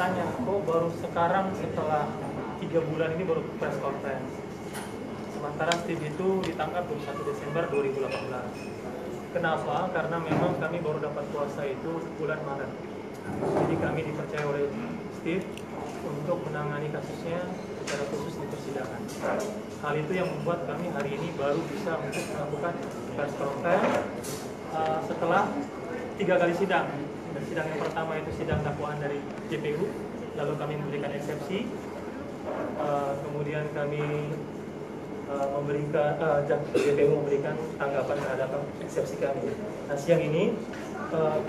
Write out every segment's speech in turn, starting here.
bertanya, kok baru sekarang setelah 3 bulan ini baru press conference. Sementara Steve itu ditangkap 21 Desember 2018. Kenapa? Karena memang kami baru dapat kuasa itu bulan Maret. Jadi kami dipercaya oleh Steve untuk menangani kasusnya secara khusus di persidangan. Hal itu yang membuat kami hari ini baru bisa untuk melakukan press conference setelah 3 kali sidang. Sidang yang pertama itu sidang dakwaan dari JPU, lalu kami memberikan eksepsi, kemudian kami memberikan JPU memberikan tanggapan terhadap eksepsi kami. Nah, siang ini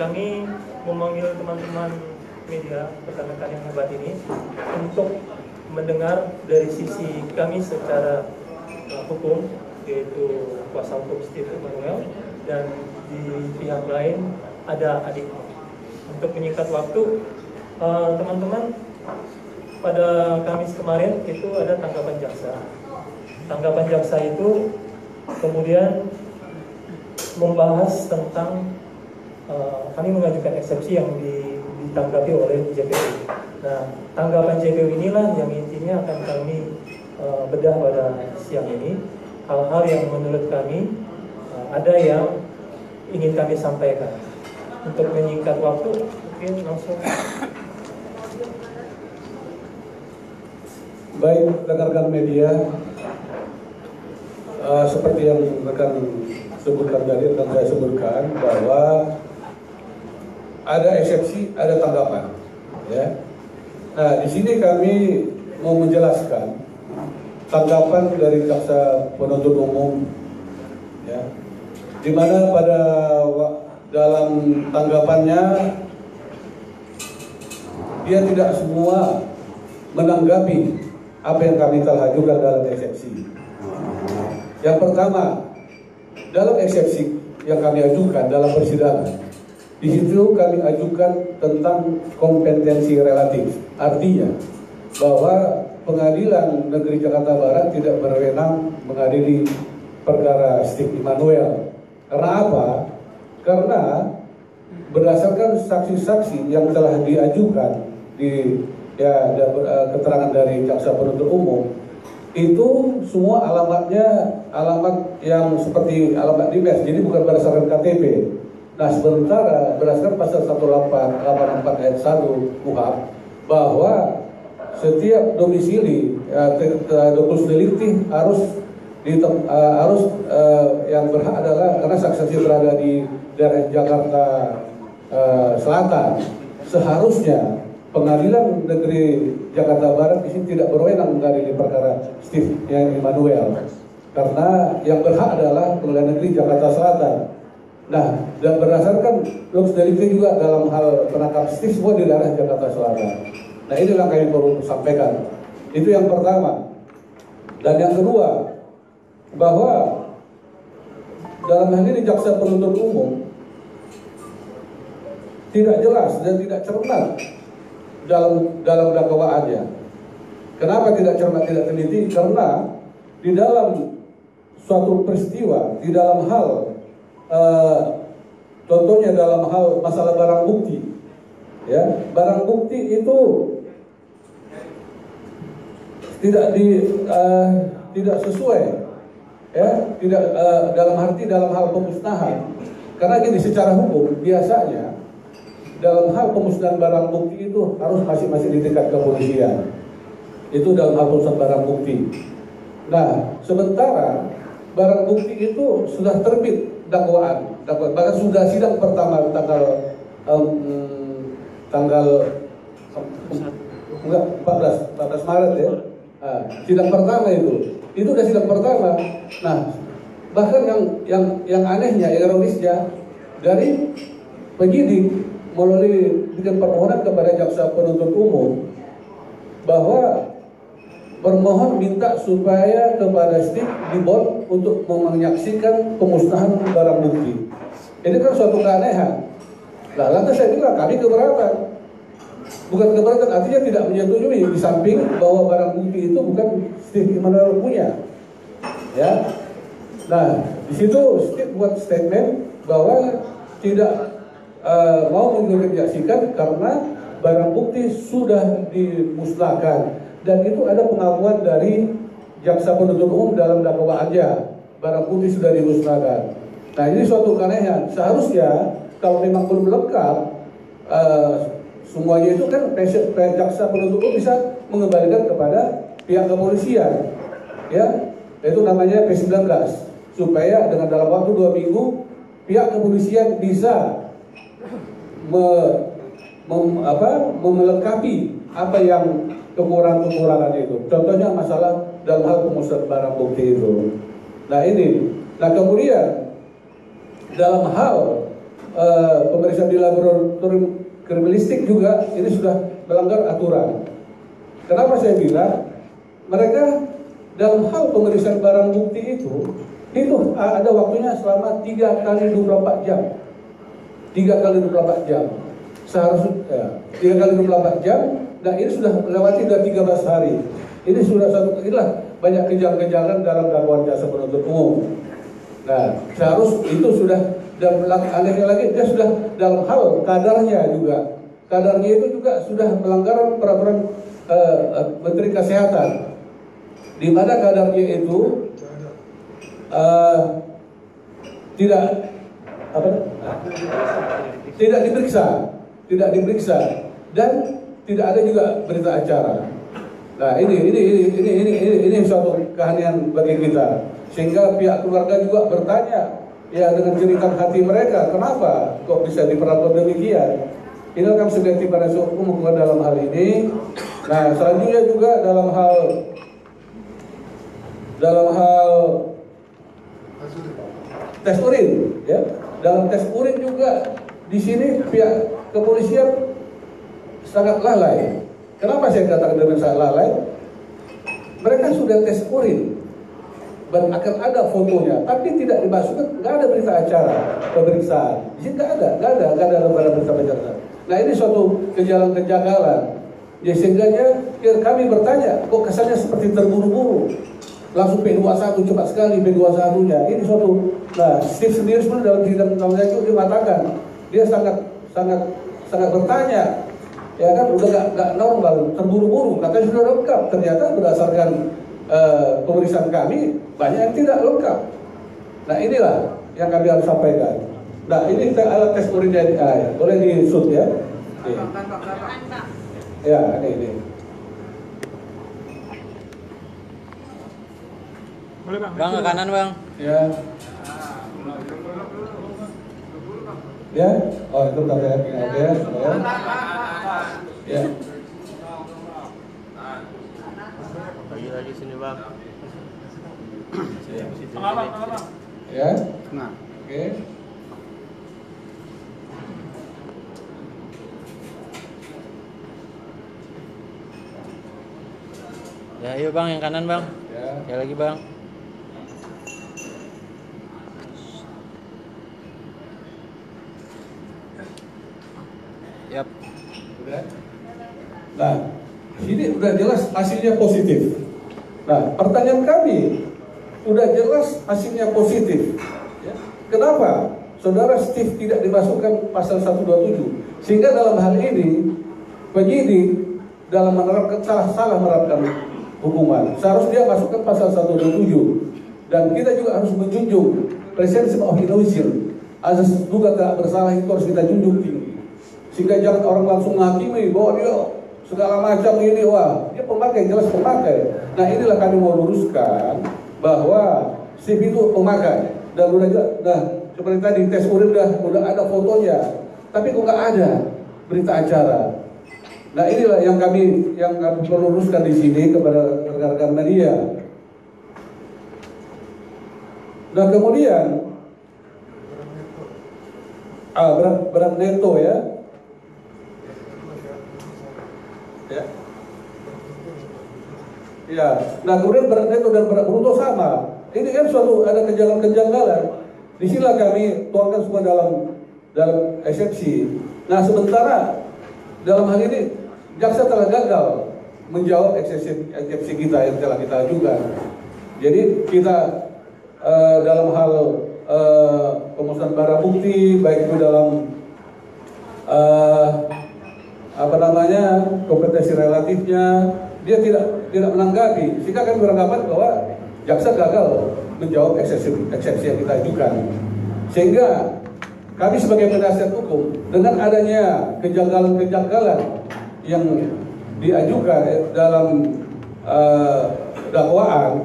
kami memanggil teman-teman media, rekan-rekan yang hebat ini untuk mendengar dari sisi kami secara hukum, yaitu kuasa hukum Steve Emanuel, dan di pihak lain ada adik. Untuk menyingkat waktu, teman-teman, pada Kamis kemarin itu ada tanggapan jaksa. Tanggapan jaksa itu kemudian membahas tentang kami mengajukan eksepsi yang ditanggapi oleh JPU. Nah, tanggapan JPU inilah yang intinya akan kami bedah pada siang ini. Hal-hal yang menurut kami ada yang ingin kami sampaikan. Untuk menyingkat waktu, mungkin langsung. Baik, rekan-rekan media, seperti yang rekan sebutkan tadi, rekan saya sebutkan bahwa ada eksepsi, ada tanggapan, ya. Nah, di sini kami mau menjelaskan tanggapan dari jaksa penuntut umum, ya, di mana pada dalam tanggapannya dia tidak semua menanggapi apa yang kami telah ajukan dalam eksepsi. Yang pertama, dalam eksepsi yang kami ajukan dalam persidangan, di situ kami ajukan tentang kompetensi relatif. Artinya bahwa Pengadilan Negeri Jakarta Barat tidak berwenang mengadili perkara Steve Emanuel. Karena apa? Karena berdasarkan saksi-saksi yang telah diajukan keterangan dari jaksa penuntut umum, itu semua alamatnya alamat yang seperti alamat dinas, jadi bukan berdasarkan KTP. Nah, sementara berdasarkan pasal 1884 ayat 1 KUHP bahwa setiap domisili dokus delikti harus yang berhak adalah karena saksi-saksi berada di daerah Jakarta Selatan. Seharusnya Pengadilan Negeri Jakarta Barat di sini tidak berwenang mengadili perkara Steve Emanuel, karena yang berhak adalah Pengadilan Negeri Jakarta Selatan. Nah, dan berdasarkan dokus delikti juga dalam hal penangkap Steve semua di daerah Jakarta Selatan. Nah, inilah kami perlu sampaikan. Itu yang pertama. Dan yang kedua, bahwa dalam hal ini jaksa penuntut umum tidak jelas dan tidak cermat dalam dakwaannya. Kenapa tidak cermat, tidak teliti? Karena di dalam suatu peristiwa, di dalam hal contohnya dalam hal masalah barang bukti, ya, barang bukti itu tidak sesuai, ya, tidak dalam hal pemusnahan. Karena gini, secara hukum biasanya dalam hal pemusnahan barang bukti itu harus masih di tingkat kepolisian. Itu dalam hal pemusnahan barang bukti. Nah, sementara barang bukti itu sudah terbit dakwaan, bahkan sudah sidang pertama tanggal 14 Maret ya. Nah, sidang pertama itu udah sidang pertama. Nah, bahkan yang anehnya, ironisnya, dari penyidik melalui bikin permohonan kepada jaksa penuntut umum bahwa bermohon minta supaya kepada Steve dibond untuk menyaksikan pemusnahan barang bukti. Ini kan suatu keanehan. Nah, lantas saya bilang kami keberatan. Bukan keberatan, artinya tidak menyetujui, di samping bahwa barang bukti itu bukan Steve Emanuel punya. Ya. Nah, di situ Steve buat statement bahwa tidak mau menyaksikan karena barang bukti sudah dimusnahkan, dan itu ada pengakuan dari jaksa penuntut umum dalam dakwaannya, barang bukti sudah dimusnahkan. Nah, ini suatu keanehan. Seharusnya kalau memang belum lengkap semuanya itu kan jaksa penuntut umum bisa mengembalikan kepada pihak kepolisian, ya, itu namanya P19, supaya dengan dalam waktu 2 minggu pihak kepolisian bisa melengkapi apa yang kekurangan itu. Contohnya masalah dalam hal pemusnahan barang bukti itu. Nah ini, kemudian dalam hal pemeriksaan di laboratorium kriminalistik juga ini sudah melanggar aturan. Kenapa saya bilang mereka dalam hal pemeriksaan barang bukti itu ada waktunya selama 3 kali 24 jam. 3 kali 24 jam. Seharusnya 3 kali 24 jam, dan ini sudah melewati 13 hari. Ini sudah inilah banyak kejanggalan dalam dakwaan jaksa penuntut umum. Nah, seharusnya itu sudah, dan anehnya lagi dia sudah dalam hal kadarnya juga. Kadarnya itu juga sudah melanggar peraturan Menteri Kesehatan, di mana kadarnya itu tidak diperiksa dan tidak ada juga berita acara. Nah, ini suatu keanehan bagi kita, sehingga pihak keluarga juga bertanya ya dengan jeritan hati mereka, kenapa kok bisa diperlakukan demikian. Ini kan sebagai penasihat hukum dalam hal ini. Nah, selanjutnya juga dalam hal tes urin, ya. Dalam tes urin juga di sini pihak kepolisian sangat lalai. Kenapa saya katakan dengan sangat lalai? Mereka sudah tes urin dan akan ada fotonya, tapi tidak dimasukkan, nggak ada berita acara pemeriksaan. Di sini nggak ada lembaran berita acara. Nah, ini suatu kejanggalan. Ya, sehingga kami bertanya, kok kesannya seperti terburu-buru. Langsung P21 cepat sekali P21-nya. Ini suatu. Nah, Steve sendiri sebenarnya dalam sidang tahunan itu dia mengatakan dia sangat bertanya. Ya kan, udah nggak normal, terburu-buru. Katanya sudah lengkap. Ternyata berdasarkan pemeriksaan kami banyak yang tidak lengkap. Nah, inilah yang kami harus sampaikan. Nah, ini alat tes urinnya, ya, boleh di shoot ya. Ya, ini. Boleh Bang. Bang, ke kanan Bang. Ya. Ya. Oh, itu bentar ya. Oke, ya. Ya. Lagi sini Bang. Tengah. Ya. Nah, oke. Ya, ayo Bang, yang kanan Bang. Ya lagi Bang. Yap. Udah. Nah, ini udah jelas hasilnya positif. Nah, pertanyaan kami, udah jelas hasilnya positif. Ya. Kenapa Saudara Steve tidak dimasukkan pasal 127? Sehingga dalam hal ini penyidik dalam menerapkan salah menerapkan hukuman. Seharusnya dia masukkan pasal 127. Dan kita juga harus menjunjung presumption of innocence. Azas duga tak bersalah itu harus kita junjung tinggi. Sehingga jangan orang langsung menghakimi bahwa dia segala macam ini, wah dia pemakai, jelas pemakai. Nah, inilah kami mau luruskan bahwa Steve itu pemakai. Dan udah, nah seperti tadi tes urin udah ada fotonya, tapi kok nggak ada berita acara. Nah, inilah yang kami perlu luruskan di sini kepada rekan-rekan media. Nah, kemudian berat neto ya. Ya. Nah, kemudian berat neto dan berat bruto sama. Ini kan suatu ada kejanggalan. Di sinilah kami tuangkan semua dalam eksepsi. Nah, sementara dalam hal ini jaksa telah gagal menjawab eksepsi kita yang telah kita ajukan. Jadi kita dalam hal pemusnahan barang bukti, baik itu dalam kompetensi relatifnya, dia tidak menanggapi, sehingga kami beranggapan bahwa jaksa gagal menjawab eksepsi yang kita ajukan. Sehingga kami sebagai penasihat hukum, dengan adanya kejanggalan-kejanggalan yang diajukan dalam dakwaan,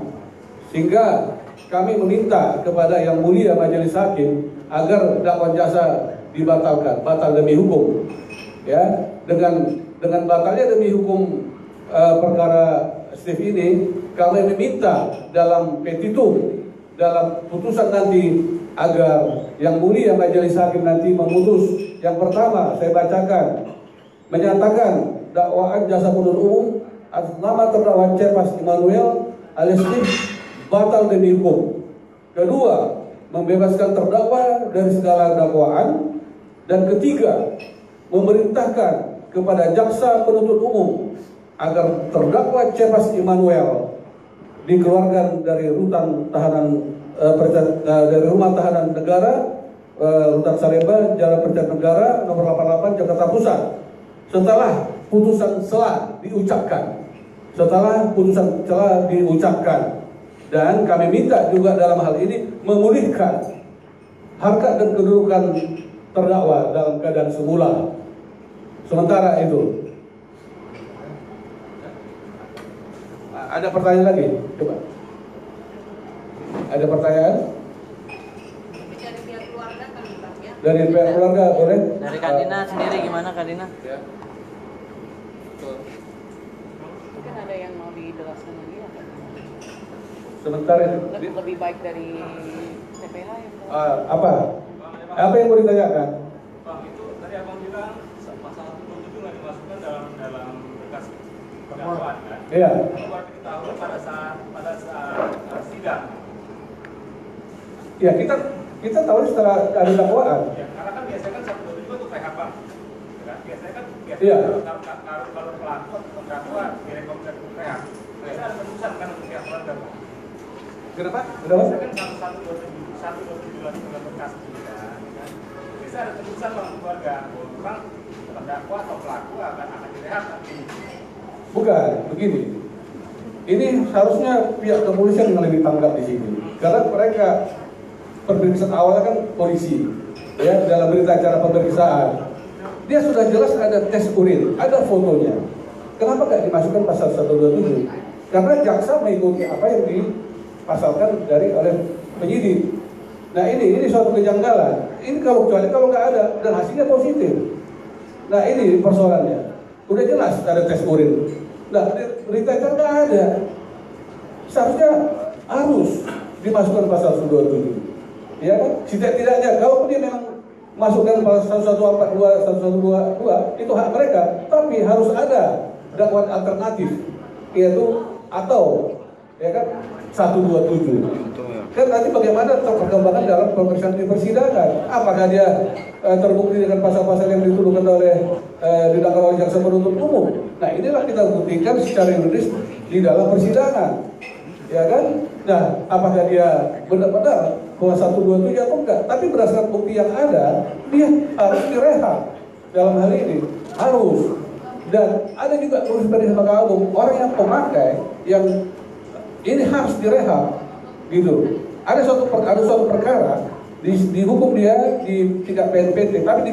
sehingga kami meminta kepada Yang Mulia Majelis Hakim agar dakwaan jaksa dibatalkan, batal demi hukum. Ya, dengan batalnya demi hukum perkara Steve ini, kami meminta dalam petitum, dalam putusan nanti, agar Yang Mulia Majelis Hakim nanti memutus. Yang pertama saya bacakan, menyatakan dakwaan jaksa penuntut umum atas nama terdakwa Cepas Immanuel alias Steve batal demi hukum. Kedua, membebaskan terdakwa dari segala dakwaan. Dan ketiga, memerintahkan kepada jaksa penuntut umum agar terdakwa Cepas Immanuel dikeluarkan dari rutan tahanan dari rumah tahanan negara, rutan Salemba, Jalan Percet Negara, nomor 88, Jakarta Pusat. Setelah putusan selah diucapkan, dan kami minta juga dalam hal ini memulihkan harkat dan kedudukan terdakwa dalam keadaan semula. Sementara itu, ada pertanyaan lagi? Coba. Ada pertanyaan? Dari pihak keluarga kan, Pak, ya? Dari pihak keluarga boleh? Dari Kak Dina sendiri gimana Kak Dina? Ya. Mungkin ada yang mau dijelaskan lagi ya, Pak? Sementara Lebih baik dari TPH ya, Pak? apa yang mau ditanyakan? Bang, itu tadi abang bilang pasal 77 nggak dimasukkan dalam berkas dakwaan kan? Iya. Baru diketahui pada saat sidang. Ya, kita tahu setelah ada dakwaan. Ya, karena kan biasanya kan 122 itu PH bang. Ya kan? Biasanya kan Iya. kalau pelaku atau terdakwa direkomendasi PH. Biasanya ada keputusan kan untuk pihak keluarga. Bang. Kenapa? Biasanya kan 127 lagi dengan berkas sidang. Biasanya ada keputusan bang keluarga. Orang terdakwa atau pelaku akan direhat nanti. Bukan, begini. Ini harusnya pihak kepolisian yang lebih tanggap di sini. Karena mereka pemeriksaan awalnya kan polisi, ya, dalam berita acara pemeriksaan. Dia sudah jelas ada tes urin, ada fotonya. Kenapa nggak dimasukkan pasal 127? Karena jaksa mengikuti apa yang dipasalkan oleh penyidik. Nah ini suatu kejanggalan. Ini kalau nggak ada dan hasilnya positif. Nah ini persoalannya. Udah jelas ada tes urin. Nah berita acara nggak ada. Seharusnya harus dimasukkan pasal 127. Ya kan? Tidak-tidaknya kalau dia memang masukkan pasal 142, 122 itu hak mereka, tapi harus ada dakwaan alternatif, yaitu atau ya kan 127. Kan nanti bagaimana perkembangan dalam pemeriksaan di persidangan? Apakah dia terbukti dengan pasal-pasal yang dituduhkan oleh didakwa oleh jaksa penuntut umum? Nah inilah kita buktikan secara yuridis di dalam persidangan, ya kan? Nah apakah dia benar-benar bahwa 127 atau enggak? Tapi berdasarkan bukti yang ada, dia harus direhab dalam hal ini, harus. Dan ada juga tulis dari Mahkamah Agung, orang yang pemakai yang ini harus direhab, gitu. Ada suatu perkara dihukum dia di tingkat PNPT, tapi di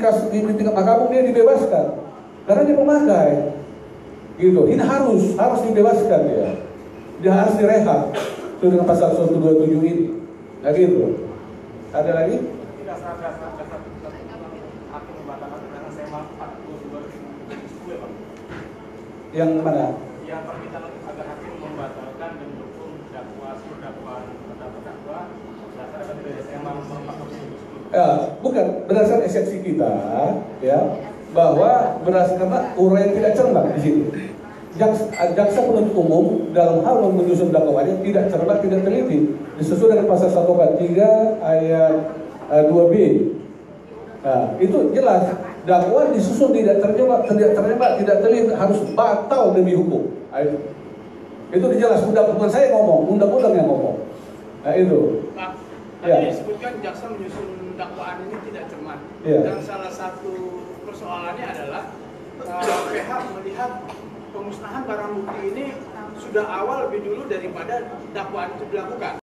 tingkat Mahkamah Agung dia dibebaskan karena dia pemakai, gitu. Ini harus dibebaskan dia harus direhab sesuai dengan pasal 127 ini. Nah gitu. Ada lagi? Tidak dasar hakim membatalkan karena SMA 42 ya Pak. Yang mana? Yang permintaan agar hakim membatalkan dan mendukung terdakwa berdasarkan dari SMA 42. Ya, bukan berdasarkan eksepsi kita, ya, bahwa berdasarkan uraian tidak cermat di sini. Jaksa penuntut umum dalam hal menyusun dakwaannya tidak cermat, tidak teliti, sesuai dengan pasal 143 ayat 2B. Nah, itu jelas dakwaan disusun tidak terjemah, tidak teliti, harus batal demi hukum. Itu dijelas, bukan saya ngomong, undang-undang yang ngomong. Nah itu. Pak, Ya. tadi disebutkan jaksa menyusun dakwaan ini tidak cermat. Ya. Dan salah satu persoalannya adalah PH melihat pemusnahan barang bukti ini sudah awal lebih dulu daripada dakwaan itu dilakukan.